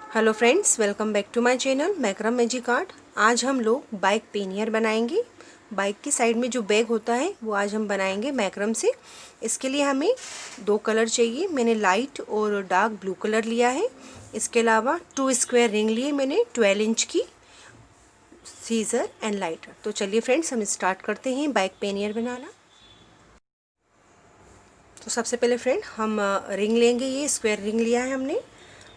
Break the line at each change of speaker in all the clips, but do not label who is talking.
Hello friends, welcome back to my channel macrame magic art. आज हम लोग bike pannier बनाएंगे। बाइक की साइड में जो बैग होता है वो आज हम बनाएंगे मैक्रम से। इसके लिए हमें दो कलर चाहिए। मैंने लाइट और डार्क ब्लू कलर लिया है। इसके अलावा 2 स्क्वायर रिंग लिए मैंने 12 इंच की, सीजर एंड लाइटर। तो चलिए फ्रेंड्स, हम स्टार्ट करते हैं बाइक पेनियर बनाना। तो सबसे पहले फ्रेंड हम रिंग लेंगे। ये स्क्वायर रिंग लिया है हमने।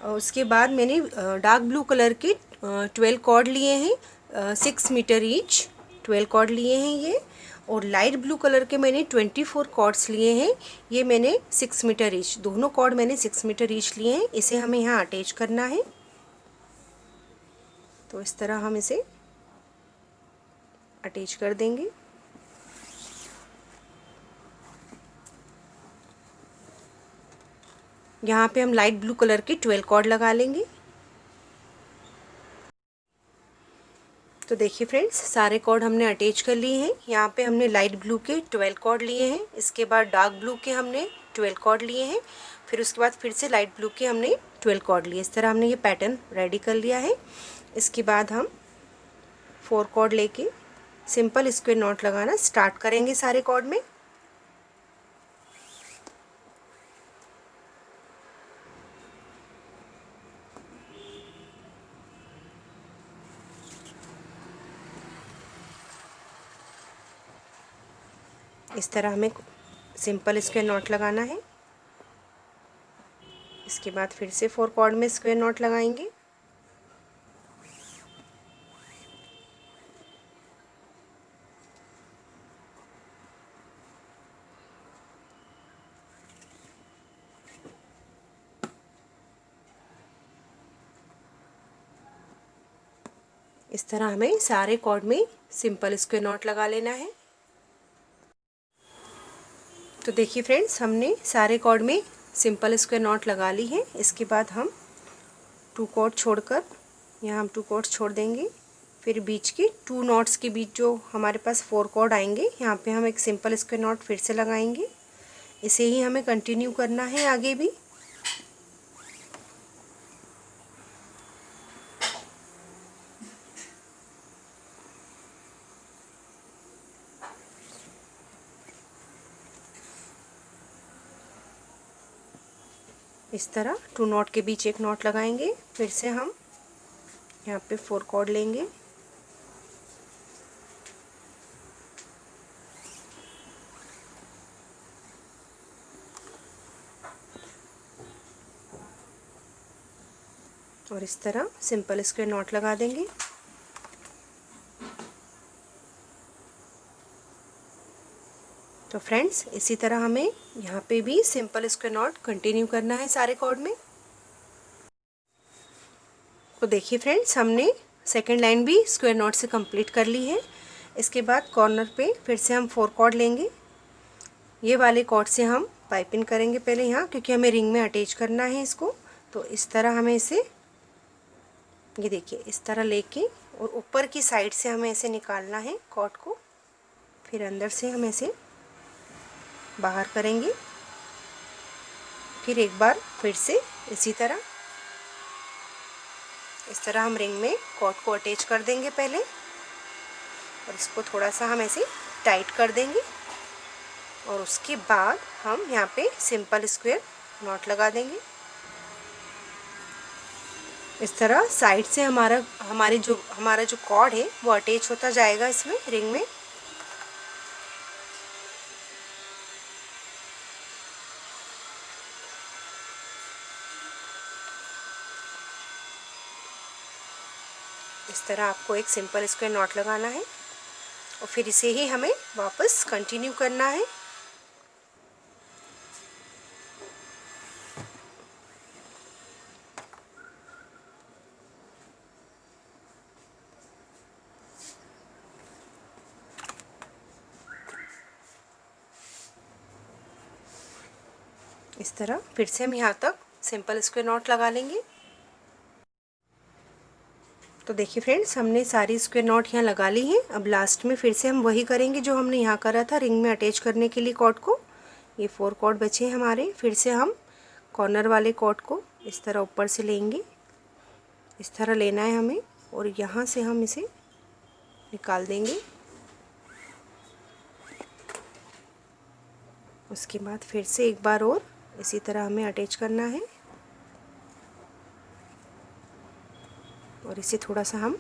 उसके बाद मैंने डार्क ब्लू कलर के 12 कॉर्ड लिए हैं, 6 मीटर ईच 12 कॉर्ड लिए हैं ये। और लाइट ब्लू कलर के मैंने 24 कॉर्ड्स लिए हैं। ये मैंने 6 मीटर ईच, दोनों कॉर्ड मैंने 6 मीटर ईच लिए हैं। इसे हमें यहाँ अटैच करना है। तो इस तरह हम इसे अटैच कर देंगे। यहाँ पे हम लाइट ब्लू कलर के 12 कॉर्ड लगा लेंगे। तो देखिए फ्रेंड्स, सारे कॉर्ड हमने अटैच कर लिए हैं। यहाँ पे हमने लाइट ब्लू के 12 कॉर्ड लिए हैं। इसके बाद डार्क ब्लू के हमने 12 कॉर्ड लिए हैं। फिर उसके बाद फिर से लाइट ब्लू के हमने 12 कॉर्ड लिए। इस तरह हमने ये पैटर्न रेडी कर लिया है। इसके बाद हम 4 कॉर्ड लेके सिंपल स्क्वायर नॉट लगाना स्टार्ट करेंगे सारे कॉर्ड में। इस तरह हमें सिंपल स्क्वायर नॉट लगाना है। इसके बाद फिर से 4 कॉर्ड में स्क्वायर नॉट लगाएंगे। इस तरह हमें सारे कॉर्ड में सिंपल स्क्वायर नॉट लगा लेना है। तो देखिए फ्रेंड्स, हमने सारे कॉर्ड में सिंपल स्क्वायर नॉट लगा ली है। इसके बाद हम 2 कॉर्ड छोड़कर यहाँ हम 2 कॉर्ड छोड़ देंगे। फिर बीच के 2 नॉट्स के बीच जो हमारे पास 4 कॉर्ड आएंगे, यहाँ पे हम एक सिंपल स्क्वायर नॉट फिर से लगाएंगे। इसे ही हमें कंटिन्यू करना है आगे भी। इस तरह 2 नॉट के बीच एक नॉट लगाएंगे। फिर से हम यहाँ पे 4 कॉर्ड लेंगे। और इस तरह सिंपल स्क्वायर नॉट लगा देंगे। तो फ्रेंड्स, इसी तरह हमें यहाँ पे भी सिंपल स्क्वायर नॉट कंटिन्यू करना है सारे कॉर्ड में। तो देखिए फ्रेंड्स, हमने सेकेंड लाइन भी स्क्वायर नॉट से कंप्लीट कर ली है। इसके बाद कॉर्नर पे फिर से हम 4 कॉर्ड लेंगे। ये वाले कॉर्ड से हम पाइपिंग करेंगे पहले यहाँ, क्योंकि हमें रिंग में अटैच करना है इसको। तो इस तरह हमें इसे, ये देखिए, इस तरह लेके और ऊपर की साइड से हमें ऐसे निकालना है कॉर्ड को। फिर अंदर से हम ऐसे बाहर करेंगे। फिर एक बार फिर से इसी तरह, इस तरह हम रिंग में कॉर्ड को अटैच कर देंगे पहले। और इसको थोड़ा सा हम ऐसे टाइट कर देंगे। और उसके बाद हम यहाँ पे सिंपल स्क्वायर नॉट लगा देंगे। इस तरह साइड से हमारा जो कॉर्ड है वो अटैच होता जाएगा इसमें, रिंग में। इस तरह आपको एक सिंपल स्क्वायर नॉट लगाना है और फिर इसे ही हमें वापस कंटिन्यू करना है। इस तरह फिर से हम यहाँ तक सिंपल स्क्वायर नॉट लगा लेंगे। तो देखिए फ्रेंड्स, हमने सारी स्क्वायर नॉट यहाँ लगा ली हैं। अब लास्ट में फिर से हम वही करेंगे जो हमने यहाँ करा था रिंग में अटैच करने के लिए कॉर्ड को। ये 4 कॉर्ड बचे हैं हमारे। फिर से हम कॉर्नर वाले कॉर्ड को इस तरह ऊपर से लेंगे इस तरह लेना है हमें और यहाँ से हम इसे निकाल देंगे। उसके बाद फिर से एक बार और इसी तरह हमें अटैच करना है और इसे थोड़ा सा हम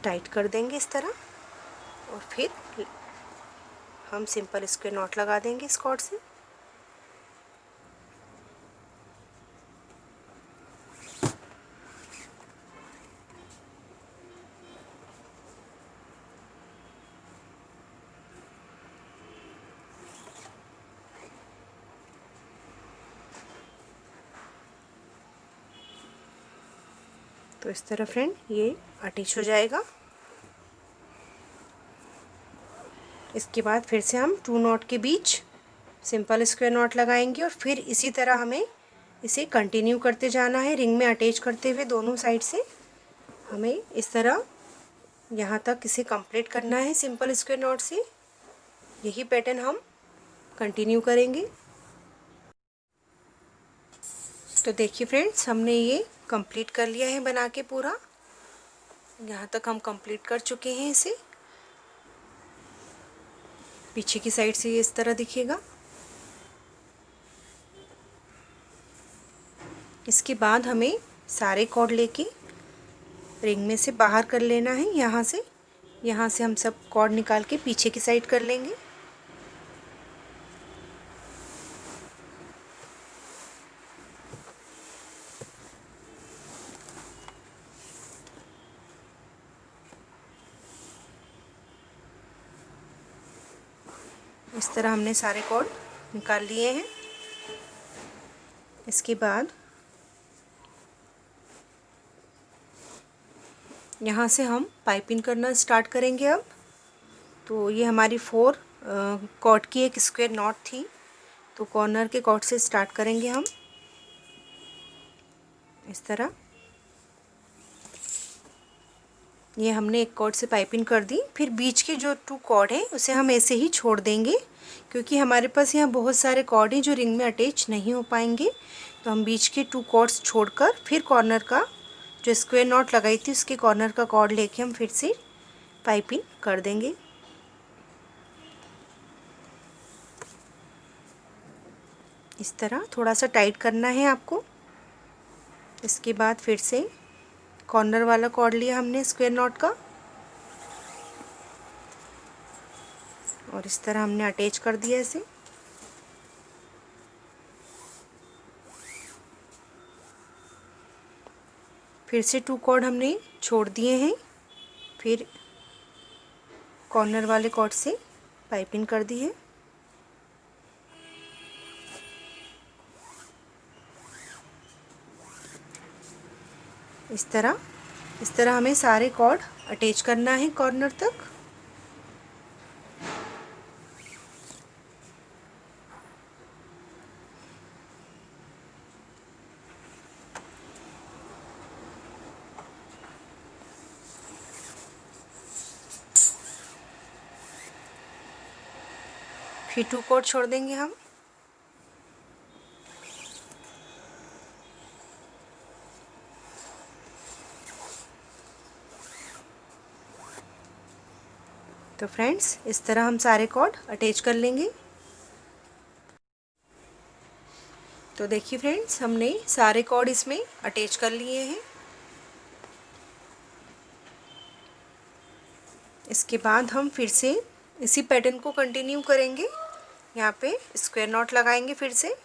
टाइट कर देंगे इस तरह, और फिर हम सिंपल स्क्वायर नॉट लगा देंगे इस कॉर्ड से। तो इस तरह फ्रेंड ये अटैच हो जाएगा। इसके बाद फिर से हम 2 नॉट के बीच सिंपल स्क्वायर नॉट लगाएंगे और फिर इसी तरह हमें इसे कंटिन्यू करते जाना है, रिंग में अटैच करते हुए दोनों साइड से हमें इस तरह यहाँ तक इसे कंप्लीट करना है सिंपल स्क्वायर नॉट से। यही पैटर्न हम कंटिन्यू करेंगे। तो देखिए फ्रेंड्स, हमने ये कंप्लीट कर लिया है बना के पूरा। यहाँ तक हम कंप्लीट कर चुके हैं इसे। पीछे की साइड से ये इस तरह दिखेगा। इसके बाद हमें सारे कॉर्ड लेके रिंग में से बाहर कर लेना है। यहाँ से हम सब कॉर्ड निकाल के पीछे की साइड कर लेंगे। इस तरह हमने सारे कॉर्ड निकाल लिए हैं। इसके बाद यहाँ से हम पाइपिंग करना स्टार्ट करेंगे अब। तो ये हमारी 4 कॉर्ड की एक स्क्वायर नॉट थी, तो कॉर्नर के कॉर्ड से स्टार्ट करेंगे हम इस तरह। ये हमने एक कॉर्ड से पाइपिंग कर दी। फिर बीच के जो 2 कॉर्ड हैं उसे हम ऐसे ही छोड़ देंगे, क्योंकि हमारे पास यहाँ बहुत सारे कॉर्ड हैं जो रिंग में अटैच नहीं हो पाएंगे। तो हम बीच के 2 कॉर्ड्स छोड़कर फिर कॉर्नर का जो स्क्वायर नॉट लगाई थी उसके कॉर्नर का कॉर्ड लेके हम फिर से पाइपिंग कर देंगे। इस तरह थोड़ा सा टाइट करना है आपको। इसके बाद फिर से कॉर्नर वाला कॉर्ड लिया हमने स्क्वायर नॉट का और इस तरह हमने अटैच कर दिया इसे। फिर से 2 कॉर्ड हमने छोड़ दिए हैं, फिर कॉर्नर वाले कॉर्ड से पाइपिंग कर दी है। इस तरह हमें सारे कॉर्ड अटैच करना है कॉर्नर तक। फिर 2 कॉर्ड छोड़ देंगे हम। तो फ्रेंड्स, इस तरह हम सारे कॉर्ड अटैच कर लेंगे। तो देखिए फ्रेंड्स, हमने सारे कॉर्ड इसमें अटैच कर लिए हैं। इसके बाद हम फिर से इसी पैटर्न को कंटिन्यू करेंगे। यहाँ पे स्क्वायर नॉट लगाएंगे फिर से।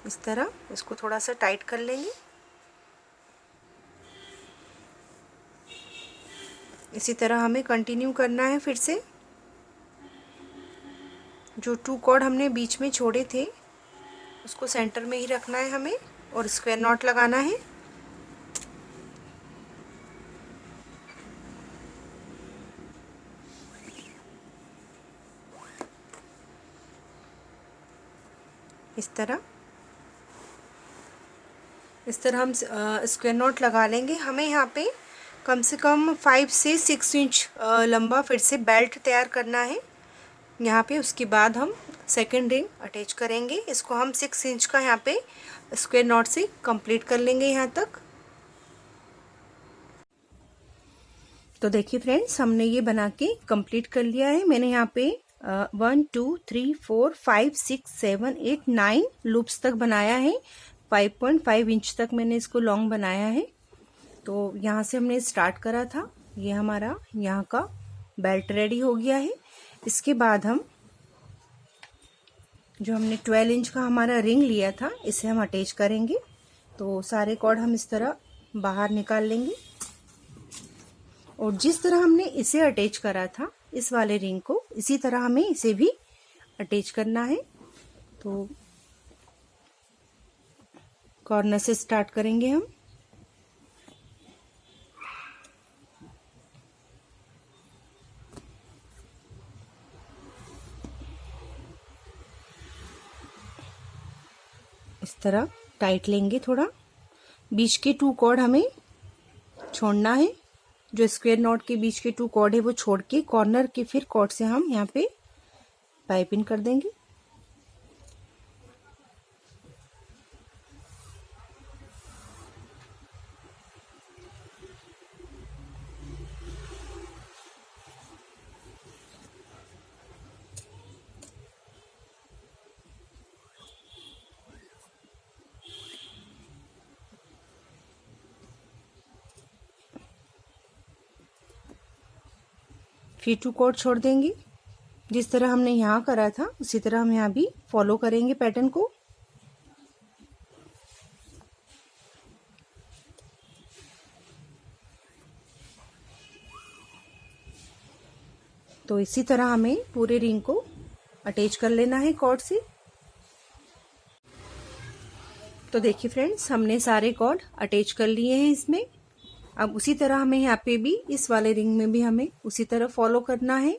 इस तरह इसको थोड़ा सा टाइट कर लेंगे। इसी तरह हमें कंटिन्यू करना है। फिर से जो 2 कॉर्ड हमने बीच में छोड़े थे उसको सेंटर में ही रखना है हमें और स्क्वायर नॉट लगाना है। इस तरह हम स्क्वायर नॉट लगा लेंगे। हमें यहाँ पे कम से कम 5 से 6 इंच लंबा फिर से बेल्ट तैयार करना है यहाँ पे। उसके बाद हम सेकंड रिंग अटैच करेंगे। इसको हम 6 इंच का यहाँ पे स्क्वायर नॉट से कंप्लीट कर लेंगे यहाँ तक। तो देखिए फ्रेंड्स, हमने ये बना के कंप्लीट कर लिया है। मैंने यहाँ पे 1 2 3 4 5 6 7 8 9 लूप्स तक बनाया है। 5.5 इंच तक मैंने इसको लॉन्ग बनाया है। तो यहाँ से हमने स्टार्ट करा था। ये हमारा यहाँ का बेल्ट रेडी हो गया है। इसके बाद हम जो हमने 12 इंच का हमारा रिंग लिया था, इसे हम अटैच करेंगे। तो सारे कॉर्ड हम इस तरह बाहर निकाल लेंगे और जिस तरह हमने इसे अटैच करा था इस वाले रिंग को, इसी तरह हमें इसे भी अटैच करना है। तो कॉर्नर से स्टार्ट करेंगे हम। इस तरह टाइट लेंगे थोड़ा। बीच के 2 कॉर्ड हमें छोड़ना है। जो स्क्वायर नॉट के बीच के 2 कॉर्ड है वो छोड़ के कॉर्नर के फिर कॉर्ड से हम यहाँ पे पाइपिंग कर देंगे। फिर 2 कॉर्ड छोड़ देंगे। जिस तरह हमने यहाँ करा था उसी तरह हम यहाँ भी फॉलो करेंगे पैटर्न को। तो इसी तरह हमें पूरे रिंग को अटैच कर लेना है कॉर्ड से। तो देखिए फ्रेंड्स, हमने सारे कॉर्ड अटैच कर लिए हैं इसमें। अब उसी तरह हमें यहाँ पे भी इस वाले रिंग में भी हमें उसी तरह फॉलो करना है।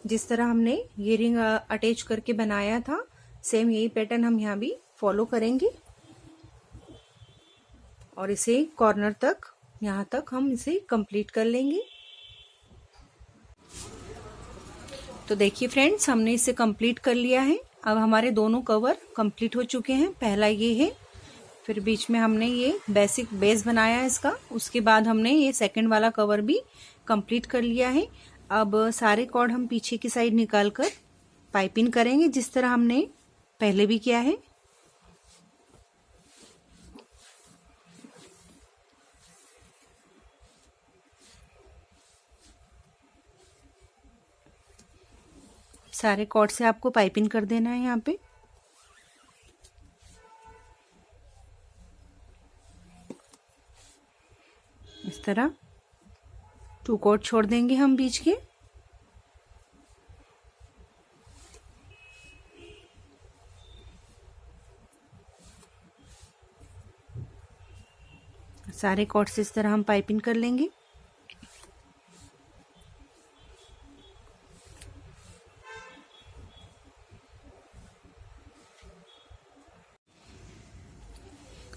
जिस तरह हमने ये रिंग अटैच करके बनाया था, सेम यही पैटर्न हम यहाँ भी फॉलो करेंगे और इसे कॉर्नर तक, यहाँ तक हम इसे कंप्लीट कर लेंगे। तो देखिए फ्रेंड्स, हमने इसे कंप्लीट कर लिया है। अब हमारे दोनों कवर कंप्लीट हो चुके हैं। पहला ये है, फिर बीच में हमने ये बेसिक बेस बनाया है इसका। उसके बाद हमने ये सेकंड वाला कवर भी कंप्लीट कर लिया है। अब सारे कॉर्ड हम पीछे की साइड निकाल कर पाइपिंग करेंगे जिस तरह हमने पहले भी किया है। सारे कॉर्ड से आपको पाइपिंग कर देना है यहाँ पे। इस तरह 2 कॉर्ड छोड़ देंगे हम बीच के। सारे कॉर्ड से इस तरह हम पाइपिंग कर लेंगे।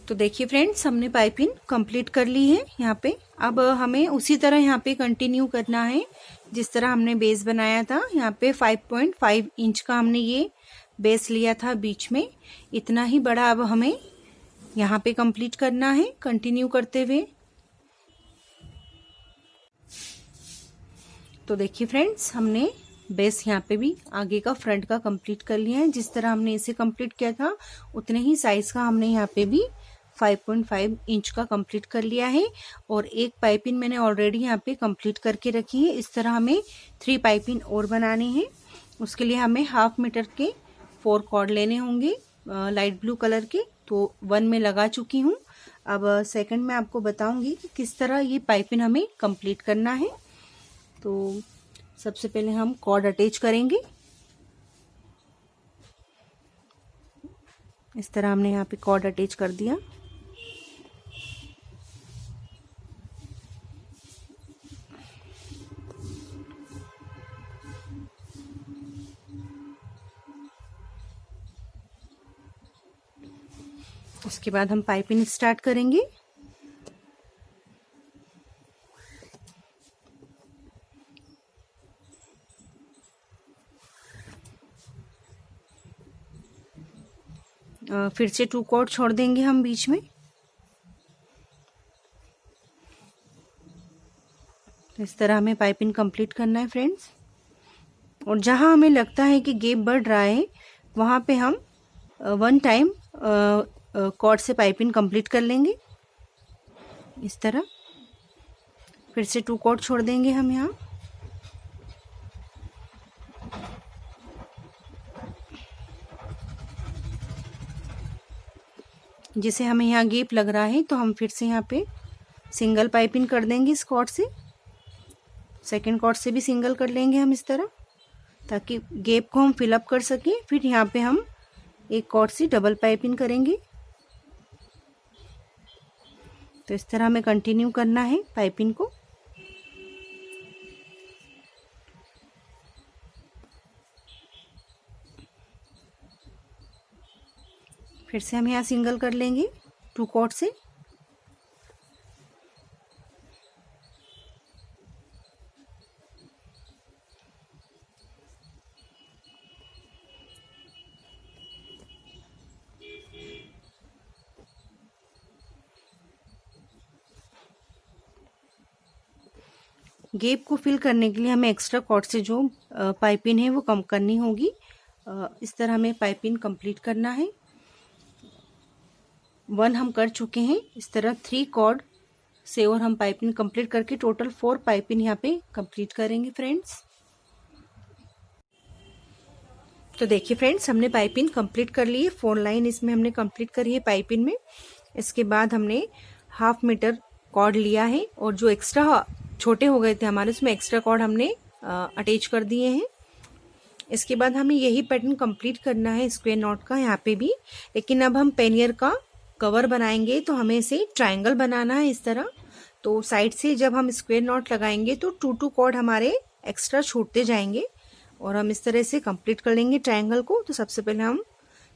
तो देखिए फ्रेंड्स, हमने पाइपिंग कंप्लीट कर ली है यहाँ पे। अब हमें उसी तरह यहाँ पे कंटिन्यू करना है जिस तरह हमने बेस बनाया था। यहाँ पे 5.5 इंच का हमने ये बेस लिया था बीच में। इतना ही बड़ा अब हमें यहाँ पे कंप्लीट करना है कंटिन्यू करते हुए। तो देखिए फ्रेंड्स, हमने बेस यहाँ पे भी आगे का फ्रंट का कंप्लीट कर लिया है। जिस तरह हमने इसे कंप्लीट किया था उतने ही साइज का हमने यहाँ पे भी 5.5 इंच का कंप्लीट कर लिया है। और एक पाइपिंग मैंने ऑलरेडी यहाँ पे कंप्लीट करके रखी है। इस तरह हमें 3 पाइपिंग और बनाने हैं। उसके लिए हमें 1/2 मीटर के 4 कॉर्ड लेने होंगे लाइट ब्लू कलर के। तो 1 में लगा चुकी हूँ। अब सेकंड में आपको बताऊंगी कि किस तरह ये पाइपिंग हमें कंप्लीट करना है। तो सबसे पहले हम कॉर्ड अटैच करेंगे। इस तरह हमने यहाँ पे कॉर्ड अटैच कर दिया। उसके बाद हम पाइपिंग स्टार्ट करेंगे। फिर से 2 कॉर्ड छोड़ देंगे हम बीच में। इस तरह हमें पाइपिंग कंप्लीट करना है फ्रेंड्स। और जहां हमें लगता है कि गैप बढ़ रहा है वहां पे हम 1 टाइम कॉर्ड से पाइपिंग कंप्लीट कर लेंगे। इस तरह फिर से 2 कॉर्ड छोड़ देंगे हम यहाँ। जिसे हमें यहाँ गैप लग रहा है तो हम फिर से यहाँ पे सिंगल पाइपिंग कर देंगे इस कॉर्ड से। सेकंड कॉर्ड से भी सिंगल कर लेंगे हम इस तरह, ताकि गैप को हम फिलअप कर सकें। फिर यहाँ पे हम एक कॉर्ड से डबल पाइपिंग करेंगे। तो इस तरह हमें कंटिन्यू करना है पाइपिंग को। फिर से हम यहाँ सिंगल कर लेंगे 2 कॉर्ड से। गैप को फिल करने के लिए हमें एक्स्ट्रा कॉर्ड से जो पाइपिंग है वो कम करनी होगी। इस तरह हमें पाइपिंग कंप्लीट करना है। 1 हम कर चुके हैं। इस तरह 3 कॉर्ड से और हम पाइपिंग कंप्लीट करके टोटल 4 पाइपिंग यहाँ पे कंप्लीट करेंगे फ्रेंड्स। तो देखिए फ्रेंड्स, हमने पाइपिंग कंप्लीट कर ली है। 4 लाइन इसमें हमने कंप्लीट करी है पाइपिंग में। इसके बाद हमने 1/2 मीटर कॉर्ड लिया है और जो एक्स्ट्रा छोटे हो गए थे हमारे, उसमें एक्स्ट्रा कॉर्ड हमने अटैच कर दिए हैं। इसके बाद हमें यही पैटर्न कंप्लीट करना है स्क्वायर नॉट का यहाँ पे भी। लेकिन अब हम पैनियर का कवर बनाएंगे तो हमें इसे ट्रायंगल बनाना है इस तरह। तो साइड से जब हम स्क्वायर नॉट लगाएंगे तो 2 कॉर्ड हमारे एक्स्ट्रा छूटते जाएंगे और हम इस तरह से कंप्लीट कर लेंगे ट्रायंगल को। तो सबसे पहले हम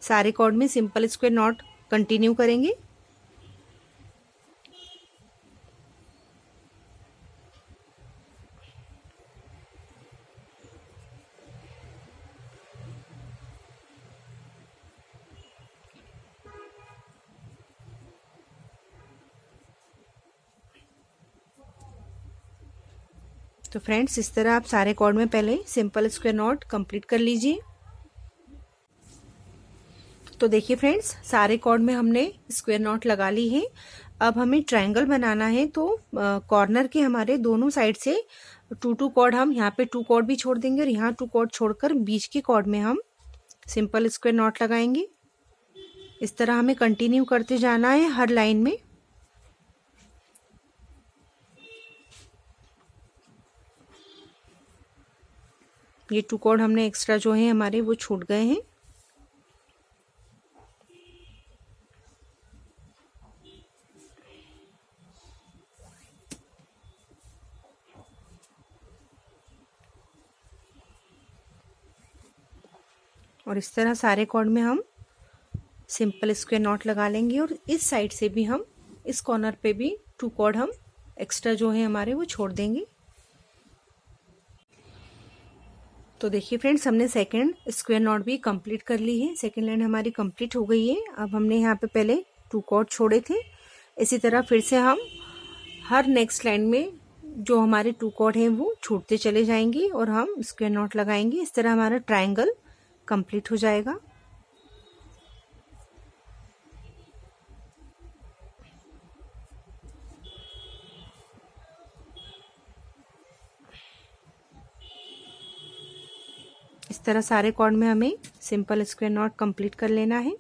सारे कॉर्ड में सिंपल स्क्वायर नॉट कंटिन्यू करेंगे। तो फ्रेंड्स, इस तरह आप सारे कॉर्ड में पहले सिंपल स्क्वायर नॉट कंप्लीट कर लीजिए। तो देखिए फ्रेंड्स, सारे कॉर्ड में हमने स्क्वायर नॉट लगा ली है। अब हमें ट्रायंगल बनाना है। तो कॉर्नर के हमारे दोनों साइड से 2 कॉर्ड हम यहाँ पे 2 कॉर्ड भी छोड़ देंगे और यहाँ 2 कॉर्ड छोड़कर बीच के कॉर्ड में हम सिंपल स्क्वायर नॉट लगाएंगे। इस तरह हमें कंटिन्यू करते जाना है हर लाइन में। ये 2 कॉर्ड हमने एक्स्ट्रा जो है हमारे वो छूट गए हैं। और इस तरह सारे कॉर्ड में हम सिंपल स्क्वायर नॉट लगा लेंगे और इस साइड से भी हम इस कॉर्नर पे भी 2 कॉर्ड हम एक्स्ट्रा जो है हमारे वो छोड़ देंगे। तो देखिए फ्रेंड्स, हमने सेकंड स्क्वायर नॉट भी कंप्लीट कर ली है। सेकंड लाइन हमारी कंप्लीट हो गई है। अब हमने यहाँ पे पहले 2 कॉर्ड छोड़े थे। इसी तरह फिर से हम हर नेक्स्ट लाइन में जो हमारे 2 कॉर्ड हैं वो छूटते चले जाएंगे और हम स्क्वायर नॉट लगाएंगे। इस तरह हमारा ट्रायंगल कंप्लीट हो जाएगा। इस तरह सारे कॉर्ड में हमें सिंपल स्क्वायर नॉट कंप्लीट कर लेना है।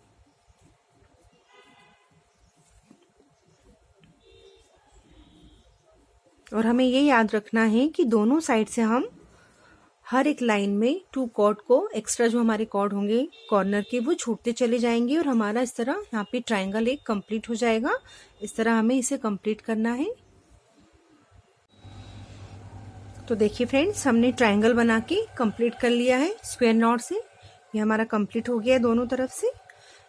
और हमें ये याद रखना है कि दोनों साइड से हम हर एक लाइन में 2 कॉर्ड को एक्स्ट्रा जो हमारे कॉर्ड होंगे कॉर्नर के वो छूटते चले जाएंगे और हमारा इस तरह यहाँ पे ट्रायंगल एक कंप्लीट हो जाएगा। इस तरह हमें इसे कंप्लीट करना है। तो देखिए फ्रेंड्स, हमने ट्रायंगल बना के कंप्लीट कर लिया है स्क्वायर नॉट से। ये हमारा कंप्लीट हो गया है दोनों तरफ से।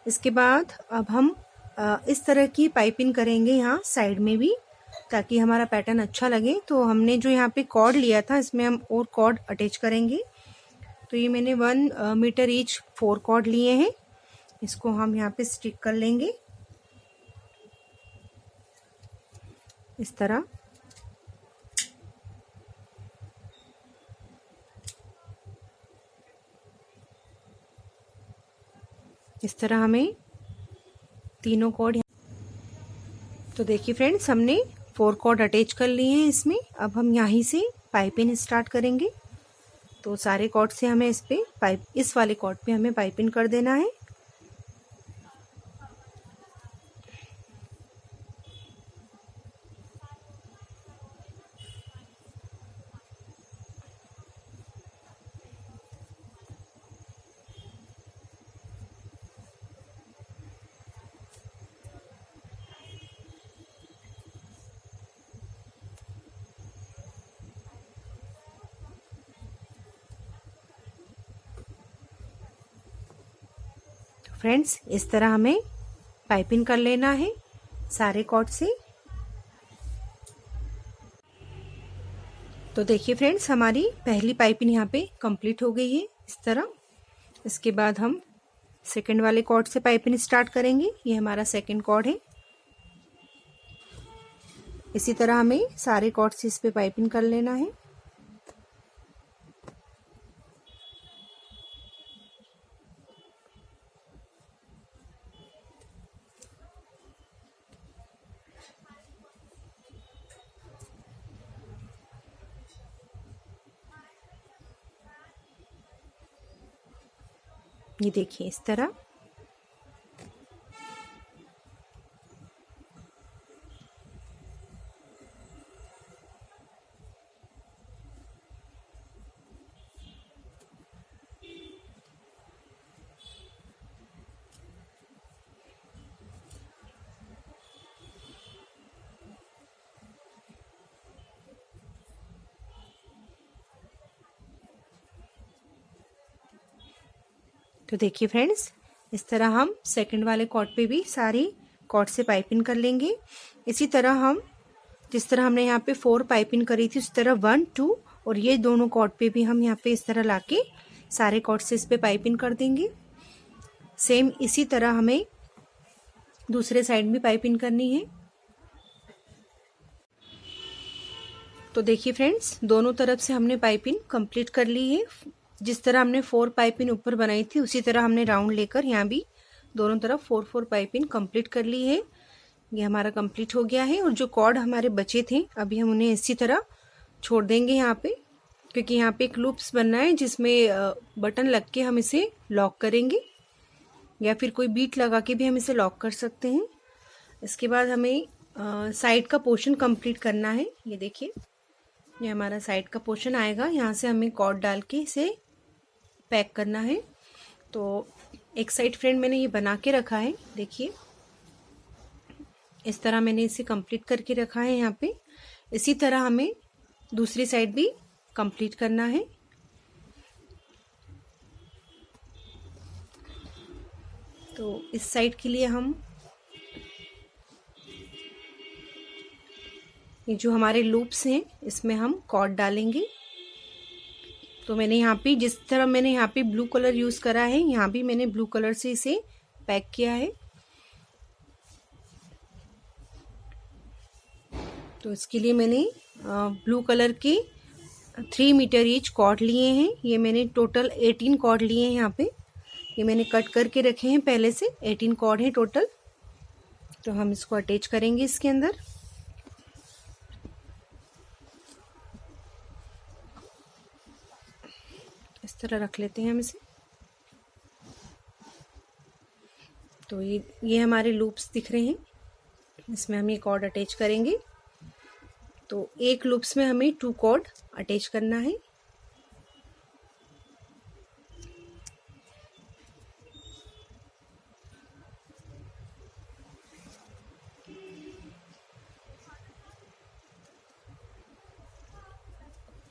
इसके बाद अब हम इस तरह की पाइपिंग करेंगे यहाँ साइड में भी, ताकि हमारा पैटर्न अच्छा लगे। तो हमने जो यहाँ पे कॉर्ड लिया था इसमें हम और कॉर्ड अटैच करेंगे। तो ये मैंने 1 मीटर ईच 4 कॉर्ड लिए हैं, इसको हम यहाँ पे स्टिक कर लेंगे इस तरह। इस तरह हमें तीनों कॉर्ड, तो देखिए फ्रेंड्स हमने 4 कॉर्ड अटैच कर लिए हैं इसमें। अब हम यहीं से पाइपिंग स्टार्ट करेंगे। तो सारे कॉर्ड से हमें इस वाले कॉर्ड पे हमें पाइपिंग कर देना है। फ्रेंड्स इस तरह हमें पाइपिंग कर लेना है सारे कॉर्ड से। तो देखिए फ्रेंड्स हमारी पहली पाइपिंग यहाँ पे कंप्लीट हो गई है इस तरह। इसके बाद हम सेकंड वाले कॉर्ड से पाइपिंग स्टार्ट करेंगे। ये हमारा सेकंड कॉर्ड है। इसी तरह हमें सारे कॉर्ड से इस पे पाइपिंग कर लेना है। ये देखिए इस तरह। तो देखिए फ्रेंड्स इस तरह हम सेकंड वाले कॉर्ड पे भी सारी कॉर्ड से पाइपिंग कर लेंगे। इसी तरह हम जिस तरह हमने यहाँ पे 4 पाइपिंग करी थी उस तरह 1 2 और ये दोनों कॉर्ड पे भी हम यहाँ पे इस तरह लाके सारे कॉर्ड से इस पे पाइपिंग कर देंगे। सेम इसी तरह हमें दूसरे साइड भी पाइपिंग करनी है। तो देखिए फ्रेंड्स दोनों तरफ से हमने पाइपिंग कंप्लीट कर ली है। जिस तरह हमने 4 पाइपिंग ऊपर बनाई थी उसी तरह हमने राउंड लेकर यहाँ भी दोनों तरफ 4 पाइपिंग कंप्लीट कर ली है। ये हमारा कंप्लीट हो गया है। और जो कॉर्ड हमारे बचे थे अभी हम उन्हें इसी तरह छोड़ देंगे यहाँ पे, क्योंकि यहाँ पे एक लूप्स बनना है जिसमें बटन लग के हम इसे लॉक करेंगे, या फिर कोई बीट लगा के भी हम इसे लॉक कर सकते हैं। इसके बाद हमें साइड का पोर्शन कंप्लीट करना है। ये देखिए ये हमारा साइड का पोर्शन आएगा। यहाँ से हमें कॉर्ड डाल के इसे पैक करना है। तो एक साइड फ्रेंड मैंने ये बना के रखा है, देखिए इस तरह मैंने इसे कंप्लीट करके रखा है यहाँ पे। इसी तरह हमें दूसरी साइड भी कंप्लीट करना है। तो इस साइड के लिए हम ये जो हमारे लूप्स हैं इसमें हम कॉर्ड डालेंगे। तो मैंने यहाँ पे जिस तरह मैंने यहाँ पे ब्लू कलर यूज़ करा है, यहाँ भी मैंने ब्लू कलर से इसे पैक किया है। तो इसके लिए मैंने ब्लू कलर के 3 मीटर ईच कॉर्ड लिए हैं। ये मैंने टोटल 18 कॉर्ड लिए हैं यहाँ पे। ये मैंने कट करके रखे हैं पहले से, 18 कॉर्ड हैं टोटल। तो हम इसको अटैच करेंगे इसके अंदर। इस तरह रख लेते हैं हम इसे। तो ये हमारे लूप्स दिख रहे हैं, इसमें हम ये कॉर्ड अटैच करेंगे। तो एक लूप्स में हमें 2 कॉर्ड अटैच करना है।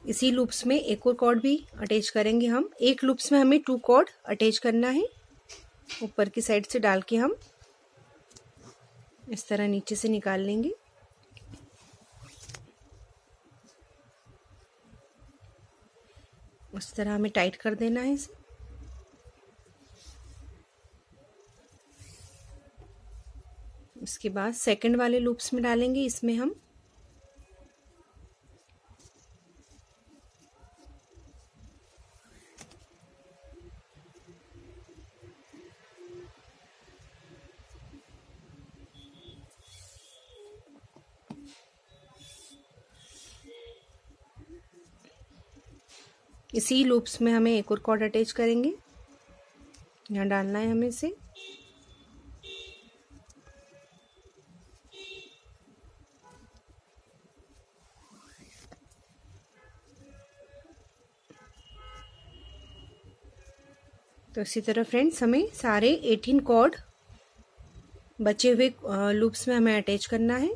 इसी लूप्स में एक और कॉर्ड भी अटैच करेंगे हम। एक लूप्स में हमें 2 कॉर्ड अटैच करना है। ऊपर की साइड से डाल के हम इस तरह नीचे से निकाल लेंगे। इस तरह हमें टाइट कर देना है इसे। इसके बाद सेकंड वाले लूप्स में डालेंगे। इसमें हम इसी लूप्स में हमें एक और कॉर्ड अटैच करेंगे। यहाँ डालना है हमें इसे। तो इसी तरह फ्रेंड्स हमें सारे 18 कॉर्ड बचे हुए लूप्स में हमें अटैच करना है।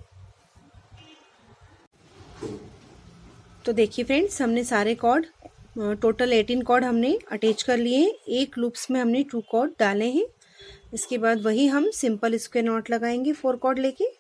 तो देखिए फ्रेंड्स, हमने सारे कॉर्ड टोटल 18 कॉर्ड हमने अटैच कर लिए हैं। एक लूप्स में हमने 2 कॉर्ड डाले हैं। इसके बाद वही हम सिंपल स्क्वायर नॉट लगाएंगे 4 कॉर्ड लेके।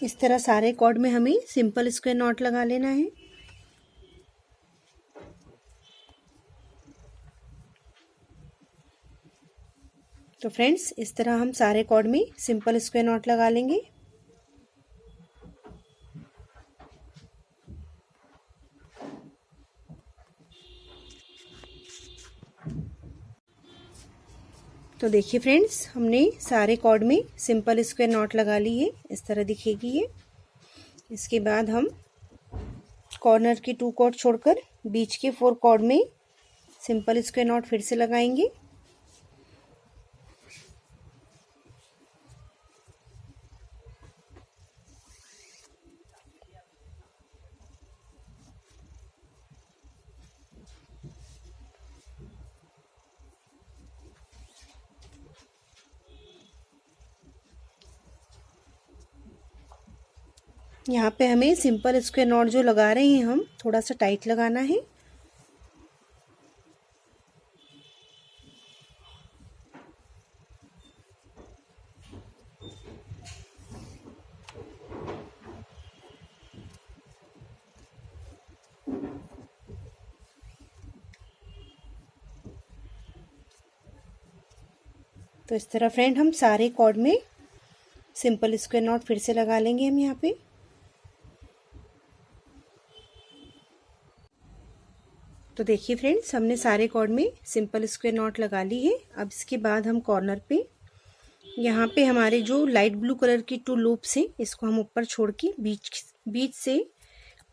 इस तरह सारे कॉर्ड में हमें सिंपल स्क्वायर नॉट लगा लेना है। तो फ्रेंड्स, इस तरह हम सारे कॉर्ड में सिंपल स्क्वायर नॉट लगा लेंगे। तो देखिए फ्रेंड्स, हमने सारे कॉर्ड में सिंपल स्क्वायर नॉट लगा ली है। इस तरह दिखेगी ये। इसके बाद हम कॉर्नर की 2 कॉर्ड छोड़कर बीच के 4 कॉर्ड में सिंपल स्क्वायर नॉट फिर से लगाएंगे। यहाँ पे हमें सिंपल स्क्वायर नॉट जो लगा रहे हैं हम, थोड़ा सा टाइट लगाना है। तो इस तरह फ्रेंड हम सारे कॉर्ड में सिंपल स्क्वायर नॉट फिर से लगा लेंगे हम यहाँ पे। तो देखिए फ्रेंड्स, हमने सारे कॉर्ड में सिंपल स्क्वायर नॉट लगा ली है। अब इसके बाद हम कॉर्नर पे, यहाँ पे हमारे जो लाइट ब्लू कलर की 2 लूप्स हैं, इसको हम ऊपर छोड़ के बीच से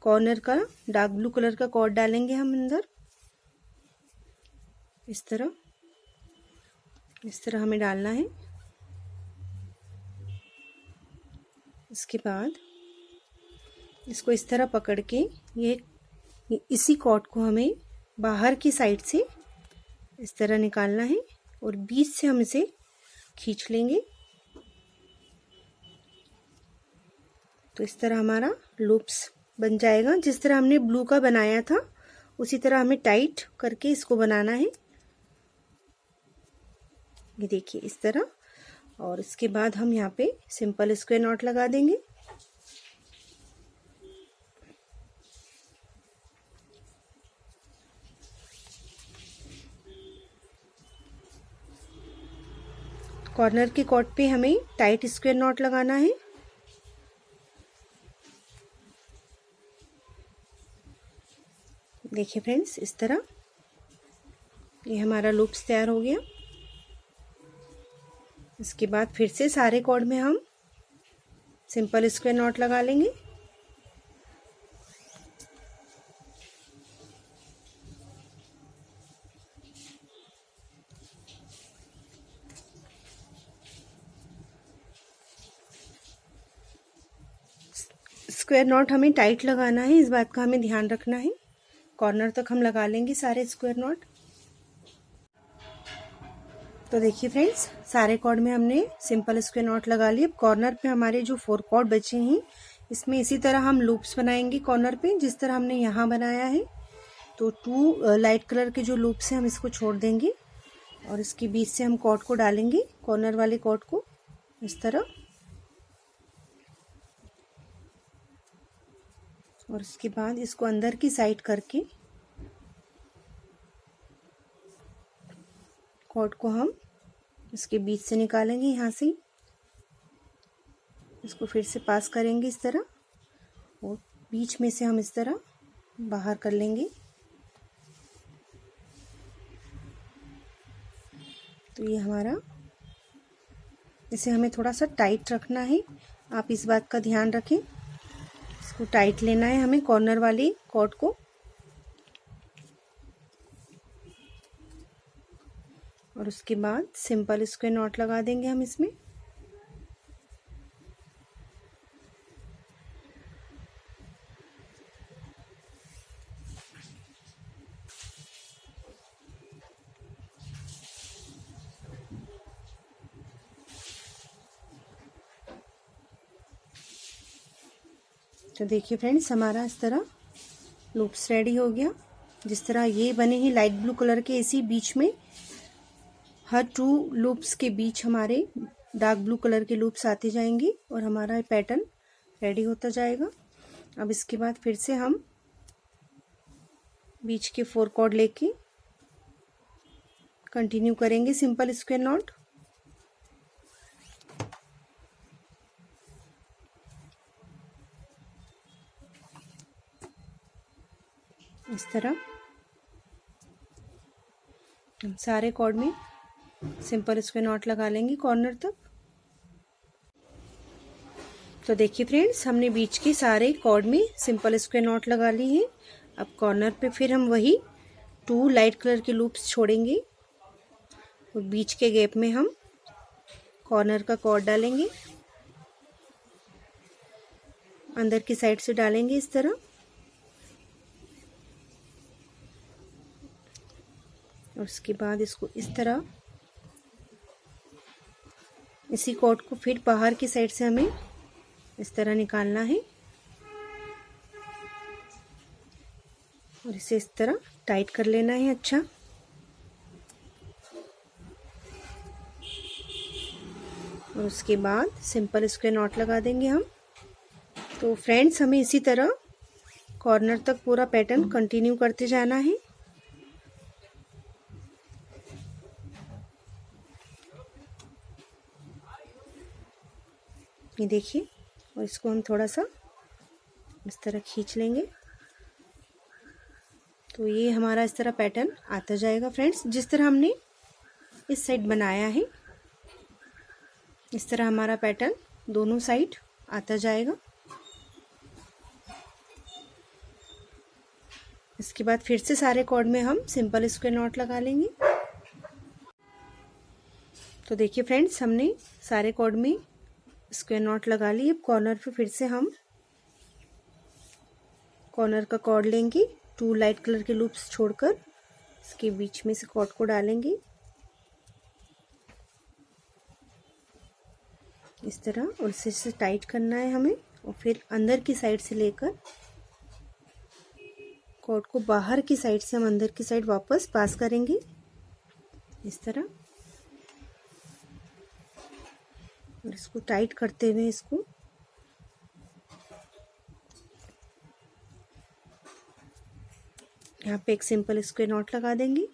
कॉर्नर का डार्क ब्लू कलर का कॉर्ड डालेंगे हम अंदर। इस तरह हमें डालना है। इसके बाद इसको इस तरह पकड़ के ये इसी कॉर्ड को हमें बाहर की साइड से इस तरह निकालना है और बीच से हम इसे खींच लेंगे। तो इस तरह हमारा लूप्स बन जाएगा। जिस तरह हमने ब्लू का बनाया था उसी तरह हमें टाइट करके इसको बनाना है। ये देखिए इस तरह। और इसके बाद हम यहाँ पे सिंपल स्क्वायर नॉट लगा देंगे। कॉर्नर के कॉर्ड पे हमें टाइट स्क्वायर नॉट लगाना है। देखिए फ्रेंड्स, इस तरह ये हमारा लूप्स तैयार हो गया। इसके बाद फिर से सारे कॉर्ड में हम सिंपल स्क्वायर नॉट लगा लेंगे। स्क्वायर नॉट हमें टाइट लगाना है, इस बात का हमें ध्यान रखना है। कॉर्नर तक हम लगा लेंगे सारे स्क्वायर नॉट। तो देखिए फ्रेंड्स, सारे कॉर्ड में हमने सिंपल स्क्वायर नॉट लगा लिए। अब कॉर्नर पे हमारे जो 4 कॉर्ड बचे हैं, इसमें इसी तरह हम लूप्स बनाएंगे कॉर्नर पे, जिस तरह हमने यहाँ बनाया है। तो 2 लाइट कलर के जो लूप्स हैं हम इसको छोड़ देंगे और इसके बीच से हम कॉर्ड को डालेंगे, कॉर्नर वाले कॉर्ड को इस तरह। और उसके बाद इसको अंदर की साइड करके कॉर्ड को हम इसके बीच से निकालेंगे, यहाँ से इसको फिर से पास करेंगे इस तरह और बीच में से हम इस तरह बाहर कर लेंगे। तो ये हमारा, इसे हमें थोड़ा सा टाइट रखना है, आप इस बात का ध्यान रखें। इसको टाइट लेना है हमें कॉर्नर वाली कॉर्ड को। और उसके बाद सिंपल स्क्वायर नॉट लगा देंगे हम इसमें। तो देखिए फ्रेंड्स, हमारा इस तरह लूप्स रेडी हो गया। जिस तरह ये बने हैं लाइट ब्लू कलर के, इसी बीच में हर 2 लूप्स के बीच हमारे डार्क ब्लू कलर के लूप्स आते जाएंगे और हमारा पैटर्न रेडी होता जाएगा। अब इसके बाद फिर से हम बीच के 4 कॉर्ड लेके कंटिन्यू करेंगे सिंपल स्क्वायर नॉट। इस तरह हम सारे कॉर्ड में सिंपल स्क्वायर नॉट लगा लेंगे कॉर्नर तक। तो देखिए फ्रेंड्स, हमने बीच के सारे कॉर्ड में सिंपल स्क्वायर नॉट लगा ली है। अब कॉर्नर पे फिर हम वही 2 लाइट कलर के लूप्स छोड़ेंगे और बीच के गैप में हम कॉर्नर का कॉर्ड डालेंगे, अंदर की साइड से डालेंगे इस तरह। और उसके बाद इसको इस तरह, इसी कॉर्ड को फिर बाहर की साइड से हमें इस तरह निकालना है और इसे इस तरह टाइट कर लेना है अच्छा। और उसके बाद सिंपल स्क्वायर नॉट लगा देंगे हम। तो फ्रेंड्स, हमें इसी तरह कॉर्नर तक पूरा पैटर्न कंटिन्यू करते जाना है। ये देखिए, और इसको हम थोड़ा सा इस तरह खींच लेंगे तो ये हमारा इस तरह पैटर्न आता जाएगा। फ्रेंड्स, जिस तरह हमने इस साइड बनाया है, इस तरह हमारा पैटर्न दोनों साइड आता जाएगा। इसके बाद फिर से सारे कॉर्ड में हम सिंपल स्क्वायर नॉट लगा लेंगे। तो देखिए फ्रेंड्स, हमने सारे कॉर्ड में स्क्वायर नॉट लगा ली। अब कॉर्नर पे फिर से हम कॉर्नर का कॉर्ड लेंगे, 2 लाइट कलर के लूप्स छोड़कर इसके बीच में से कॉर्ड को डालेंगे इस तरह और इसे टाइट करना है हमें। और फिर अंदर की साइड से लेकर कॉर्ड को बाहर की साइड से हम अंदर की साइड वापस पास करेंगे इस तरह। और इसको टाइट करते हुए इसको यहाँ पे एक सिंपल स्क्वायर नॉट लगा देंगे।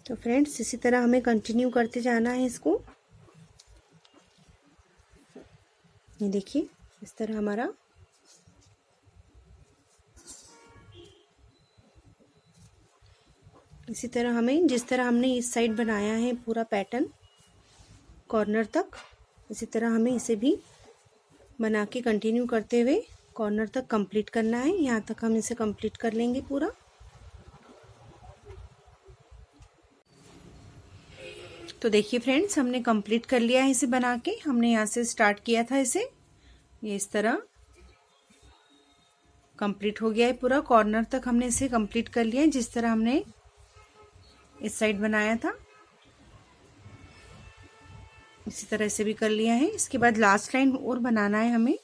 तो फ्रेंड्स, इसी तरह हमें कंटिन्यू करते जाना है इसको। ये देखिए, इस तरह हमारा इसी तरह हमें, जिस तरह हमने इस साइड बनाया है पूरा पैटर्न कॉर्नर तक, इसी तरह हमें इसे भी बना के कंटिन्यू करते हुए कॉर्नर तक कंप्लीट करना है। यहाँ तक हम इसे कंप्लीट कर लेंगे पूरा। तो देखिए फ्रेंड्स, हमने कंप्लीट कर लिया है इसे बना के। हमने यहाँ से स्टार्ट किया था इसे, ये इस तरह कंप्लीट हो गया है पूरा। कॉर्नर तक हमने इसे कंप्लीट कर लिया है जिस तरह हमने इस साइड बनाया था, इसी तरह से भी कर लिया है। इसके बाद लास्ट लाइन और बनाना है हमें,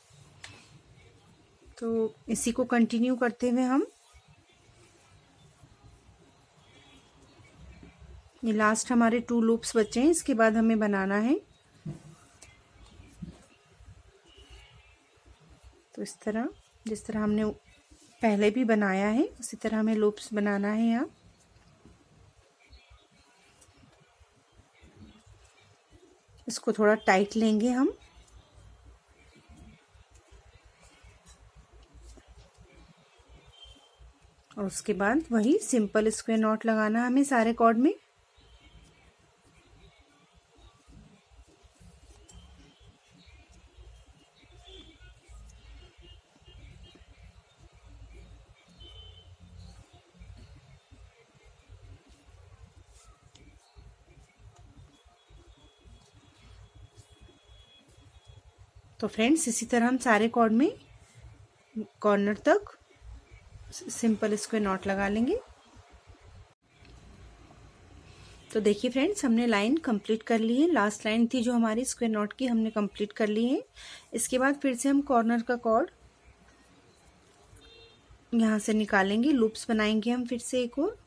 तो इसी को कंटिन्यू करते हुए हम ये लास्ट हमारे 2 लूप्स बचे हैं, इसके बाद हमें बनाना है। तो इस तरह जिस तरह हमने पहले भी बनाया है उसी तरह हमें लूप्स बनाना है यहाँ। इसको थोड़ा टाइट लेंगे हम, और उसके बाद वही सिंपल स्क्वायर नॉट लगाना हमें सारे कॉर्ड में। तो फ्रेंड्स, इसी तरह हम सारे कॉर्ड में कॉर्नर तक सिंपल स्क्वायर नॉट लगा लेंगे। तो देखिए फ्रेंड्स, हमने लाइन कंप्लीट कर ली है। लास्ट लाइन थी जो हमारी स्क्वायर नॉट की, हमने कंप्लीट कर ली है। इसके बाद फिर से हम कॉर्नर का कॉर्ड यहाँ से निकालेंगे, लूप्स बनाएंगे हम फिर से एक और।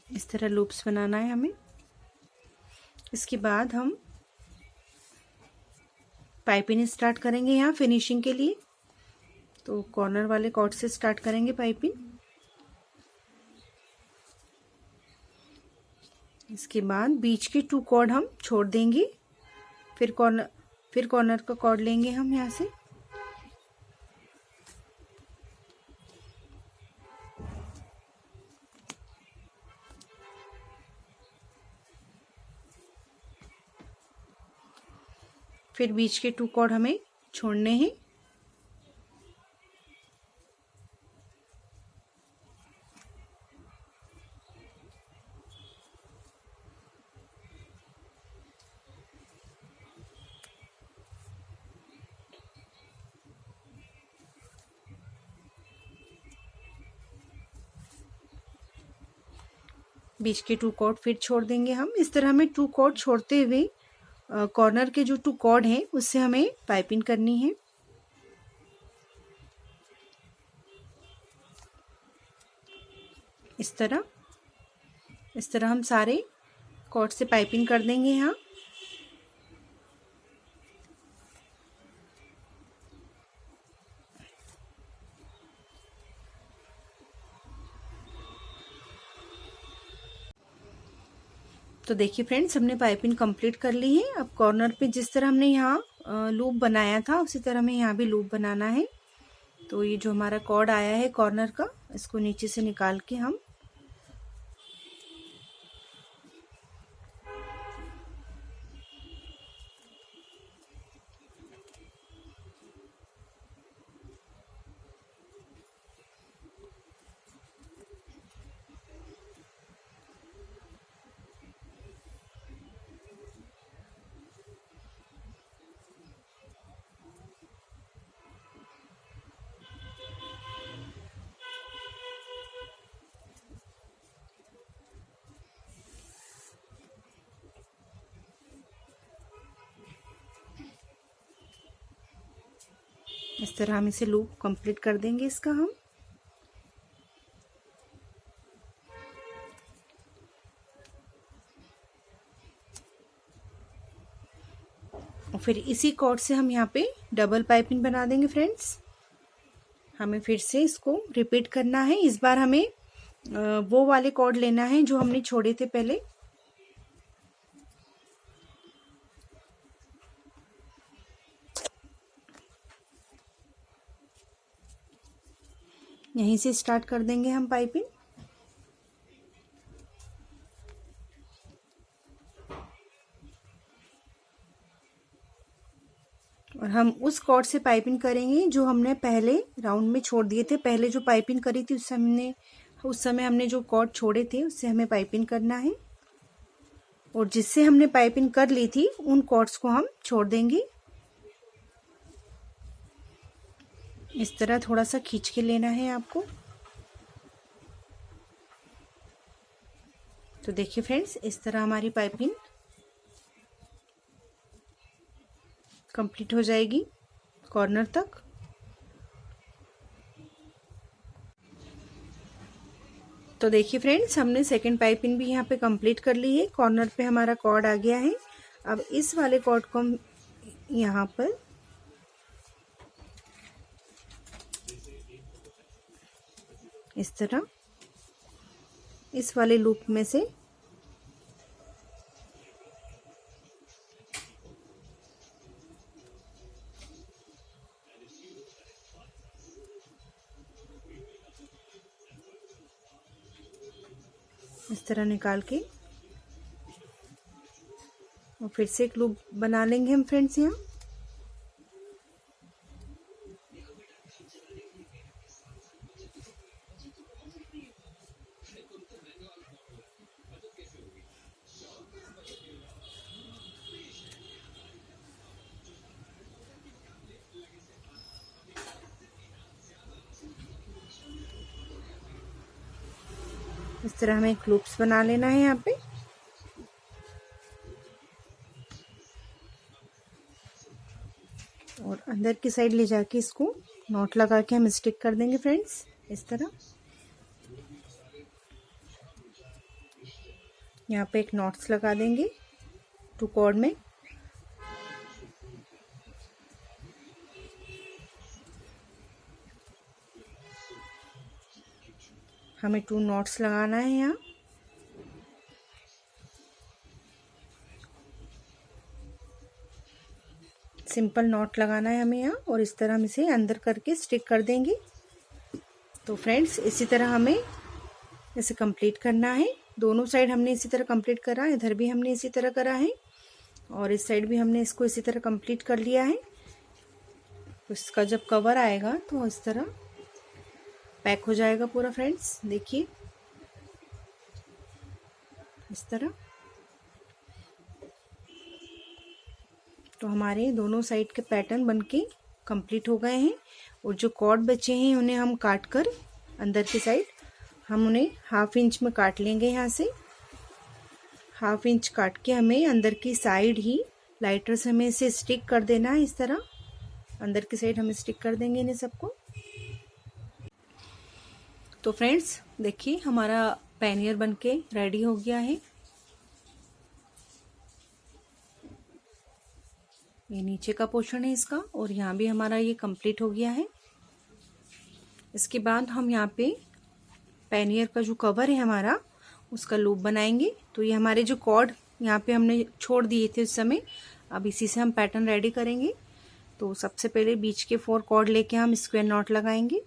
इस तरह लूप्स बनाना है हमें। इसके बाद हम पाइपिंग स्टार्ट करेंगे यहाँ फिनिशिंग के लिए। तो कॉर्नर वाले कॉर्ड से स्टार्ट करेंगे पाइपिंग। इसके बाद बीच के 2 कॉर्ड हम छोड़ देंगे, फिर कॉर्नर का कॉर्ड लेंगे हम यहाँ से। फिर बीच के 2 कॉर्ड हमें छोड़ने हैं। बीच के 2 कॉर्ड फिर छोड़ देंगे हम। इस तरह हमें 2 कॉर्ड छोड़ते हुए कॉर्नर के जो 2 कॉर्ड हैं उससे हमें पाइपिंग करनी है। इस तरह हम सारे कॉर्ड से पाइपिंग कर देंगे यहाँ। तो देखिए फ्रेंड्स, हमने पाइपिंग कंप्लीट कर ली है। अब कॉर्नर पे जिस तरह हमने यहाँ लूप बनाया था उसी तरह हमें यहाँ भी लूप बनाना है। तो ये जो हमारा कॉर्ड आया है कॉर्नर का, इसको नीचे से निकाल के हम इस तरह हम इसे लूप कंप्लीट कर देंगे इसका हम। और फिर इसी कॉर्ड से हम यहाँ पे डबल पाइपिंग बना देंगे फ्रेंड्स। हमें फिर से इसको रिपीट करना है। इस बार हमें वो वाले कॉर्ड लेना है जो हमने छोड़े थे पहले। यहीं से स्टार्ट कर देंगे हम पाइपिंग। और हम उस कॉर्ड से पाइपिंग करेंगे जो हमने पहले राउंड में छोड़ दिए थे। पहले जो पाइपिंग करी थी उस समय हमने जो कॉर्ड छोड़े थे उससे हमें पाइपिंग करना है। और जिससे हमने पाइपिंग कर ली थी उन कॉर्ड्स को हम छोड़ देंगे। इस तरह थोड़ा सा खींच के लेना है आपको। तो देखिए फ्रेंड्स, इस तरह हमारी पाइपिंग कंप्लीट हो जाएगी कॉर्नर तक। तो देखिए फ्रेंड्स, हमने सेकंड पाइपिंग भी यहाँ पे कंप्लीट कर ली है। कॉर्नर पे हमारा कॉर्ड आ गया है। अब इस वाले कॉर्ड को हम यहाँ पर इस तरह इस वाले लूप में से इस तरह निकाल के और फिर से एक लूप बना लेंगे हम फ्रेंड्स यहाँ। इस तरह हमें एक लूप्स बना लेना है यहाँ पे। और अंदर की साइड ले जाके इसको नॉट लगा के हम स्टिक कर देंगे फ्रेंड्स, इस तरह। यहाँ पे एक नॉट्स लगा देंगे 2 कॉर्ड में। हमें 2 नॉट्स लगाना है यहाँ। सिंपल नॉट लगाना है हमें यहाँ और इस तरह हम इसे अंदर करके स्टिक कर देंगे। तो फ्रेंड्स, इसी तरह हमें इसे कंप्लीट करना है। दोनों साइड हमने इसी तरह कंप्लीट करा, इधर भी हमने इसी तरह करा है और इस साइड भी हमने इसको इसी तरह कंप्लीट कर लिया है। तो इसका जब कवर आएगा तो इस तरह पैक हो जाएगा पूरा फ्रेंड्स। देखिए इस तरह। तो हमारे दोनों साइड के पैटर्न बनके कंप्लीट हो गए हैं। और जो कॉर्ड बचे हैं उन्हें हम काट कर अंदर की साइड हम उन्हें 1/2 इंच में काट लेंगे। यहाँ से 1/2 इंच काट के हमें अंदर की साइड ही लाइटर से हमें इसे स्टिक कर देना है। इस तरह अंदर की साइड हम स्टिक कर देंगे इन्हें सबको। तो फ्रेंड्स देखिए, हमारा पैनियर बनके रेडी हो गया है। ये नीचे का पोर्शन है इसका और यहाँ भी हमारा ये कंप्लीट हो गया है। इसके बाद हम यहाँ पे पैनियर का जो कवर है हमारा उसका लूप बनाएंगे। तो ये हमारे जो कॉर्ड यहाँ पे हमने छोड़ दिए थे उस समय, अब इसी से हम पैटर्न रेडी करेंगे। तो सबसे पहले बीच के 4 कॉर्ड लेके हम स्क्वायर नॉट लगाएंगे।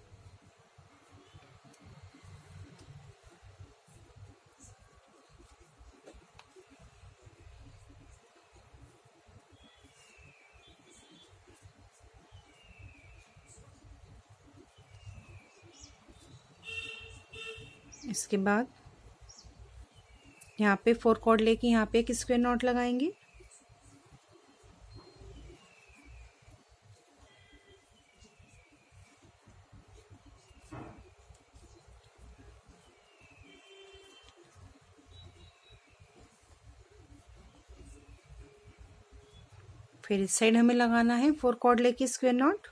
इसके बाद यहाँ पे 4 कॉर्ड लेके यहाँ पे एक स्क्वायर नॉट लगाएंगे। फिर इस साइड हमें लगाना है 4 कॉर्ड लेके स्क्वायर नॉट।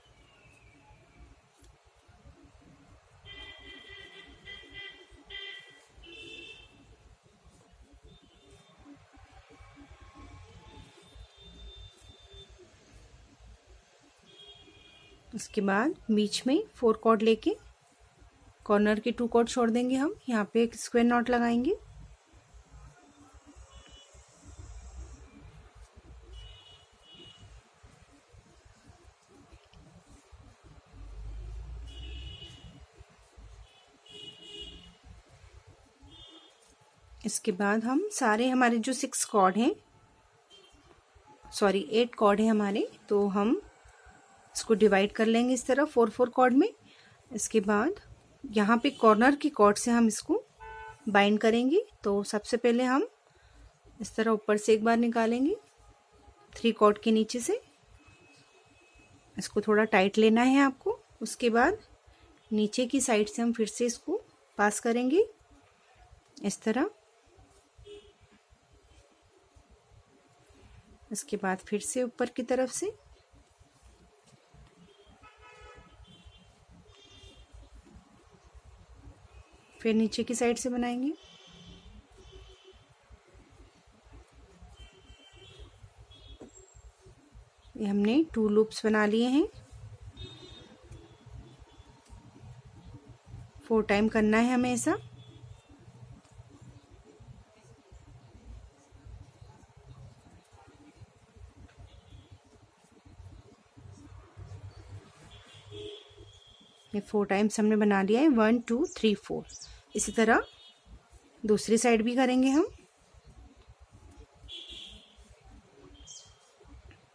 उसके बाद बीच में 4 कॉर्ड लेके कॉर्नर के 2 कॉर्ड छोड़ देंगे हम। यहाँ पे एक स्क्वायर नॉट लगाएंगे। इसके बाद हम सारे हमारे जो 6 कॉर्ड हैं, सॉरी 8 कॉर्ड हैं हमारे, तो हम इसको डिवाइड कर लेंगे इस तरह 4 कॉर्ड में। इसके बाद यहाँ पे कॉर्नर की कॉर्ड से हम इसको बाइंड करेंगे। तो सबसे पहले हम इस तरह ऊपर से एक बार निकालेंगे 3 कॉर्ड के नीचे से, इसको थोड़ा टाइट लेना है आपको। उसके बाद नीचे की साइड से हम फिर से इसको पास करेंगे इस तरह। इसके बाद फिर से ऊपर की तरफ से, फिर नीचे की साइड से बनाएंगे। ये हमने 2 लूप्स बना लिए हैं। 4 टाइम करना है हमें ऐसा। ये 4 टाइम्स हमने बना लिया है, 1 2 3 4। इसी तरह दूसरी साइड भी करेंगे हम।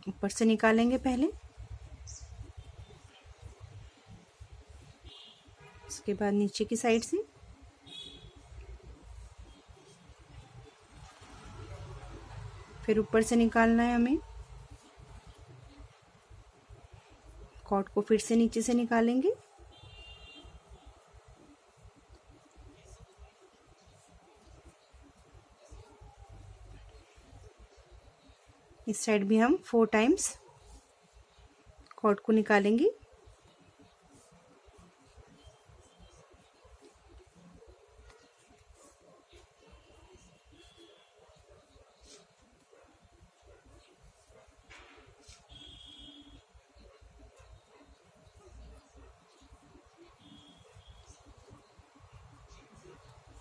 ऊपर से निकालेंगे पहले, उसके बाद नीचे की साइड से, फिर ऊपर से निकालना है हमें। कॉर्ड को फिर से नीचे से निकालेंगे। इस साइड भी हम 4 टाइम्स कॉर्ड को निकालेंगे।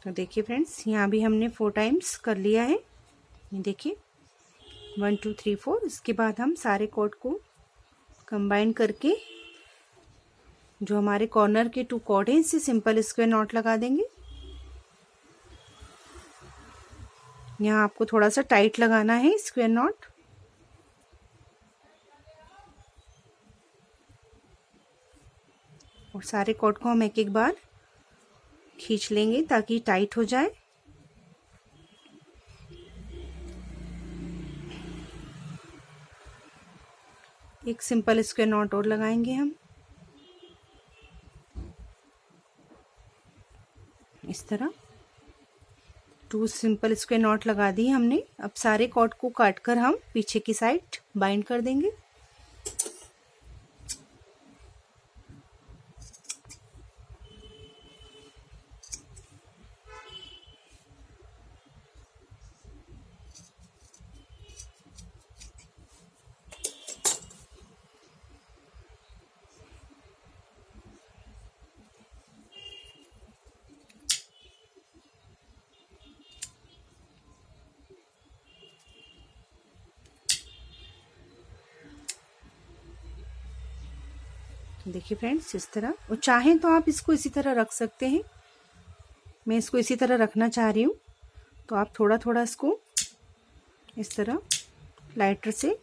तो देखिए फ्रेंड्स, यहाँ भी हमने 4 टाइम्स कर लिया है। ये देखिए 1 2 3 4। इसके बाद हम सारे कॉर्ड को कंबाइन करके जो हमारे कॉर्नर के 2 कॉर्ड हैं, इससे सिंपल स्क्वायर नॉट लगा देंगे। यहाँ आपको थोड़ा सा टाइट लगाना है स्क्वायर नॉट। और सारे कॉर्ड को हम एक एक बार खींच लेंगे ताकि टाइट हो जाए। एक सिंपल स्क्वायर नॉट और लगाएंगे हम इस तरह। 2 सिंपल स्क्वायर नॉट लगा दिए हमने। अब सारे कॉर्ड को काटकर हम पीछे की साइड बाइंड कर देंगे। देखिए फ्रेंड्स, इस तरह। और चाहें तो आप इसको इसी तरह रख सकते हैं। मैं इसको इसी तरह रखना चाह रही हूँ, तो आप थोड़ा थोड़ा इसको इस तरह लाइटर से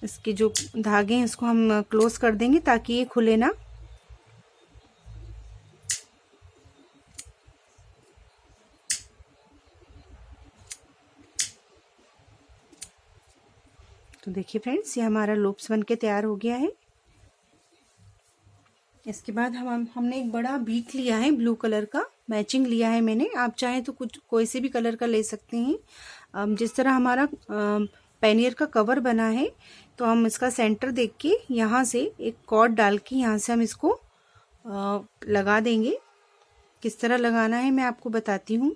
इसके जो धागे हैं इसको हम क्लोज कर देंगे ताकि ये खुले ना। तो देखिए फ्रेंड्स, ये हमारा लूप्स बन के तैयार हो गया है। इसके बाद हमने एक बड़ा बीट लिया है, ब्लू कलर का मैचिंग लिया है मैंने। आप चाहें तो कुछ कोई से भी कलर का ले सकते हैं। जिस तरह हमारा पैनियर का कवर बना है, तो हम इसका सेंटर देख के यहाँ से एक कॉर्ड डाल के यहाँ से हम इसको लगा देंगे। किस तरह लगाना है मैं आपको बताती हूँ।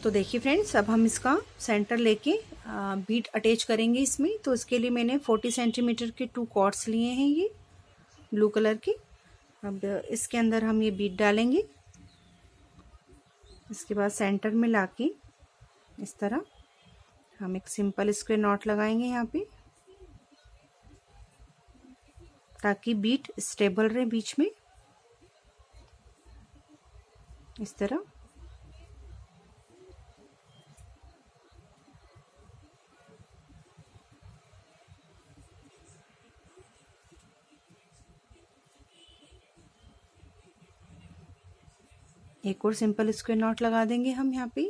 तो देखिए फ्रेंड्स, अब हम इसका सेंटर लेके बीट अटैच करेंगे इसमें। तो इसके लिए मैंने 40 सेंटीमीटर के 2 कॉर्ड्स लिए हैं, ये ब्लू कलर के। अब इसके अंदर हम ये बीट डालेंगे। इसके बाद सेंटर में लाके इस तरह हम एक सिंपल स्क्वायर नॉट लगाएंगे यहाँ पे, ताकि बीट स्टेबल रहे बीच में। इस तरह। एक और सिंपल स्क्वायर नॉट लगा देंगे हम यहाँ पे।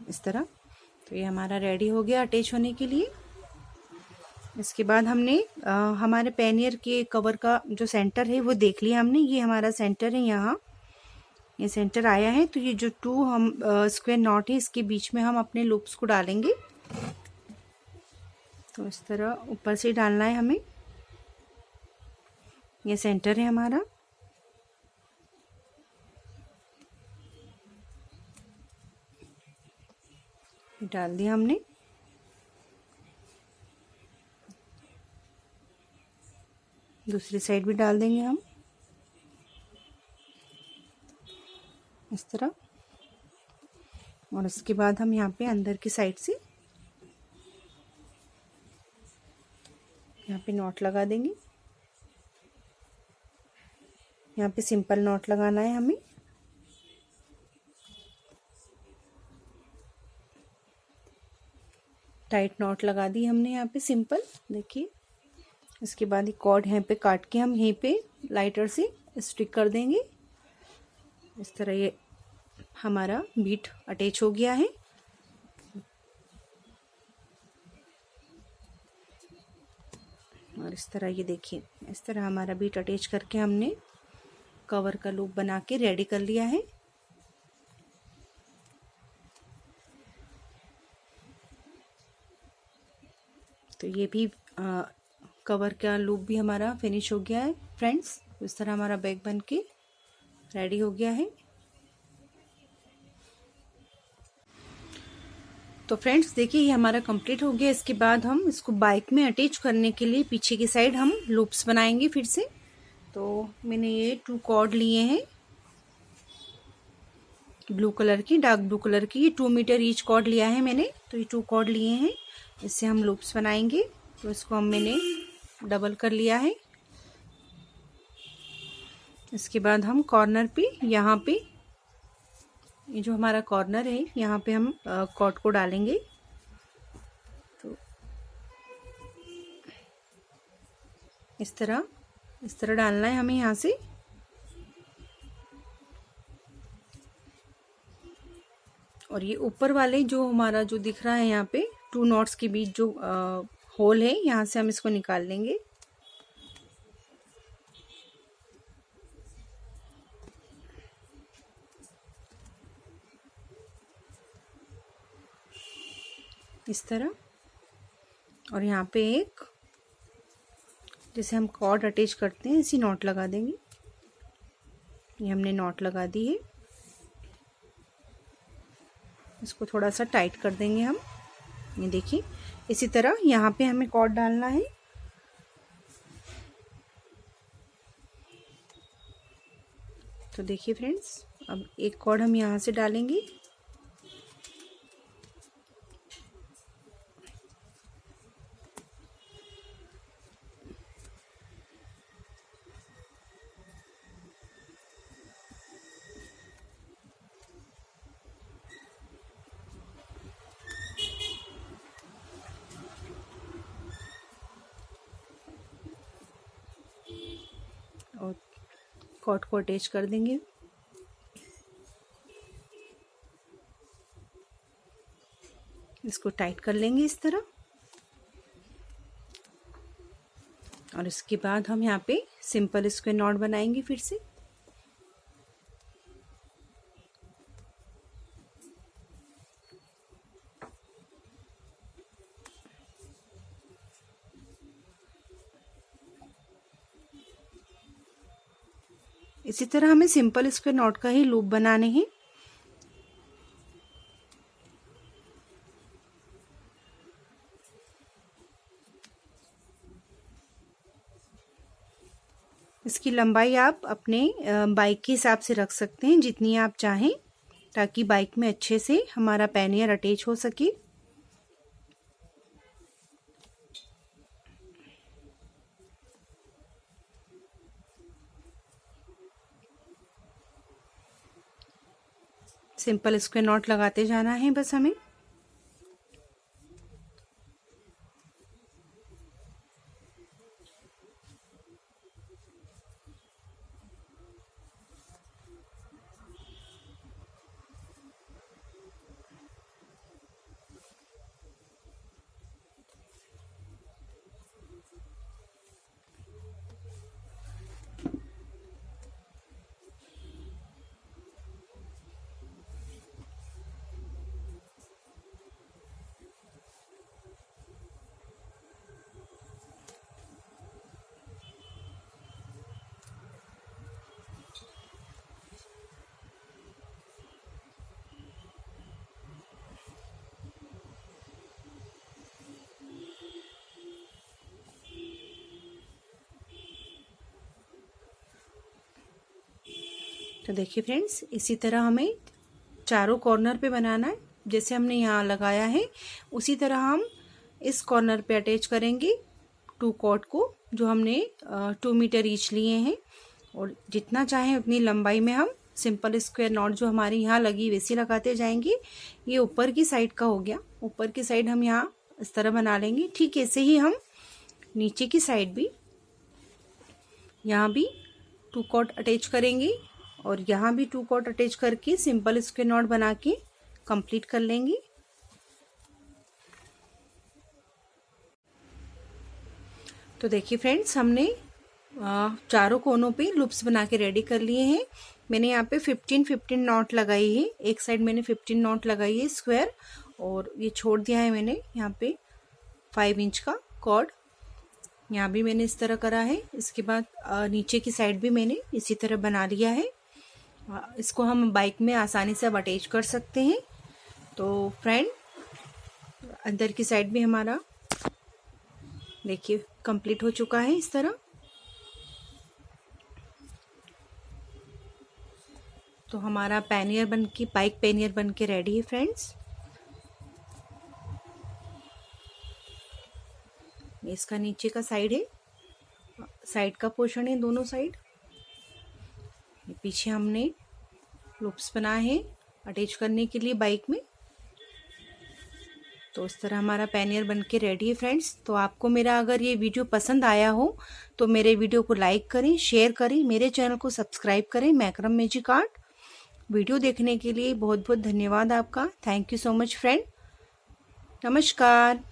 इस तरह। तो ये हमारा रेडी हो गया अटैच होने के लिए। इसके बाद हमने हमारे पैनियर के कवर का जो सेंटर है वो देख लिया हमने। ये हमारा सेंटर है, यहाँ ये सेंटर आया है। तो ये जो 2 हम स्क्वायर नॉट है इसके बीच में हम अपने लूप्स को डालेंगे। तो इस तरह ऊपर से डालना है हमें। ये सेंटर है हमारा। डाल दिया हमने। दूसरी साइड भी डाल देंगे हम इस तरह। और उसके बाद हम यहाँ पे अंदर की साइड से यहाँ पे नॉट लगा देंगे। यहाँ पे सिंपल नॉट लगाना है हमें। टाइट नॉट लगा दी हमने यहाँ पे सिंपल, देखिए। इसके बाद ये कॉर्ड यहाँ पे काट के हम यहीं पे लाइटर से स्टिक कर देंगे। इस तरह ये हमारा बीट अटैच हो गया है। और इस तरह ये देखिए, इस तरह हमारा बीट अटैच करके हमने कवर का लूप बना के रेडी कर लिया है। तो ये भी कवर का लूप भी हमारा फिनिश हो गया है फ्रेंड्स। इस तरह हमारा बैग बन के रेडी हो गया है। तो फ्रेंड्स देखिए ये हमारा कंप्लीट हो गया। इसके बाद हम इसको बाइक में अटैच करने के लिए पीछे की साइड हम लूप्स बनाएंगे फिर से। तो मैंने ये 2 कॉर्ड लिए हैं ब्लू कलर की, डार्क ब्लू कलर की। ये 2 मीटर ईच कॉर्ड लिया है मैंने। तो ये 2 कॉर्ड लिए हैं, इससे हम लूप्स बनाएंगे। तो इसको मैंने डबल कर लिया है। इसके बाद हम कॉर्नर पे, यहाँ पे ये जो हमारा कॉर्नर है यहाँ पे हम कॉर्ड को डालेंगे। तो इस तरह डालना है हमें यहाँ से। और ये ऊपर वाले जो हमारा जो दिख रहा है यहाँ पे 2 नॉट्स के बीच जो होल है, यहाँ से हम इसको निकाल लेंगे। इस तरह। और यहाँ पे एक जैसे हम कॉर्ड अटैच करते हैं इसी नॉट लगा देंगे। ये हमने नॉट लगा दी है। इसको थोड़ा सा टाइट कर देंगे हम। ये देखिए इसी तरह यहाँ पे हमें कॉर्ड डालना है। तो देखिए फ्रेंड्स, अब एक कॉर्ड हम यहाँ से डालेंगे। और कॉर्ड को अटैच कर देंगे। इसको टाइट कर लेंगे इस तरह। और इसके बाद हम यहाँ पे सिंपल स्क्वायर नॉट बनाएंगे फिर से। इसी तरह हमें सिंपल स्क्वायर नॉट का ही लूप बनाने हैं। इसकी लंबाई आप अपने बाइक के हिसाब से रख सकते हैं, जितनी आप चाहें, ताकि बाइक में अच्छे से हमारा पैनियर अटैच हो सके। सिंपल स्क्वायर नॉट लगाते जाना है बस हमें। तो देखिए फ्रेंड्स, इसी तरह हमें चारों कॉर्नर पे बनाना है। जैसे हमने यहाँ लगाया है उसी तरह हम इस कॉर्नर पे अटैच करेंगे 2 कॉर्ड को, जो हमने 2 मीटर ईच लिए हैं। और जितना चाहें उतनी लंबाई में हम सिंपल स्क्वायर नॉट जो हमारी यहाँ लगी वैसी लगाते जाएंगे। ये ऊपर की साइड का हो गया। ऊपर की साइड हम यहाँ इस तरह बना लेंगे। ठीक ऐसे ही हम नीचे की साइड भी यहाँ भी 2 कॉर्ड अटैच करेंगे और यहाँ भी 2 कॉर्ड अटैच करके सिंपल स्क्वायर नॉट बना के कंप्लीट कर लेंगे। तो देखिए फ्रेंड्स, हमने चारों कोनों पे लूप्स बना के रेडी कर लिए हैं। मैंने यहाँ पे 15 नॉट लगाई है। एक साइड मैंने 15 नॉट लगाई है स्क्वायर, और ये छोड़ दिया है मैंने यहाँ पे 5 इंच का कॉर्ड। यहाँ भी मैंने इस तरह करा है। इसके बाद नीचे की साइड भी मैंने इसी तरह बना लिया है। इसको हम बाइक में आसानी से अब अटैच कर सकते हैं। तो फ्रेंड, अंदर की साइड भी हमारा देखिए कंप्लीट हो चुका है इस तरह। तो हमारा पैनियर बन के, बाइक पैनियर बन के रेडी है फ्रेंड्स। इसका नीचे का साइड है, साइड का पोर्शन है दोनों साइड। पीछे हमने लूप्स बनाए हैं अटैच करने के लिए बाइक में। तो इस तरह हमारा पैनियर बन के रेडी है फ्रेंड्स। तो आपको मेरा अगर ये वीडियो पसंद आया हो तो मेरे वीडियो को लाइक करें, शेयर करें, मेरे चैनल को सब्सक्राइब करें, मैक्रम मैजिक आर्ट। वीडियो देखने के लिए बहुत बहुत धन्यवाद आपका। Thank you so much friend. नमस्कार।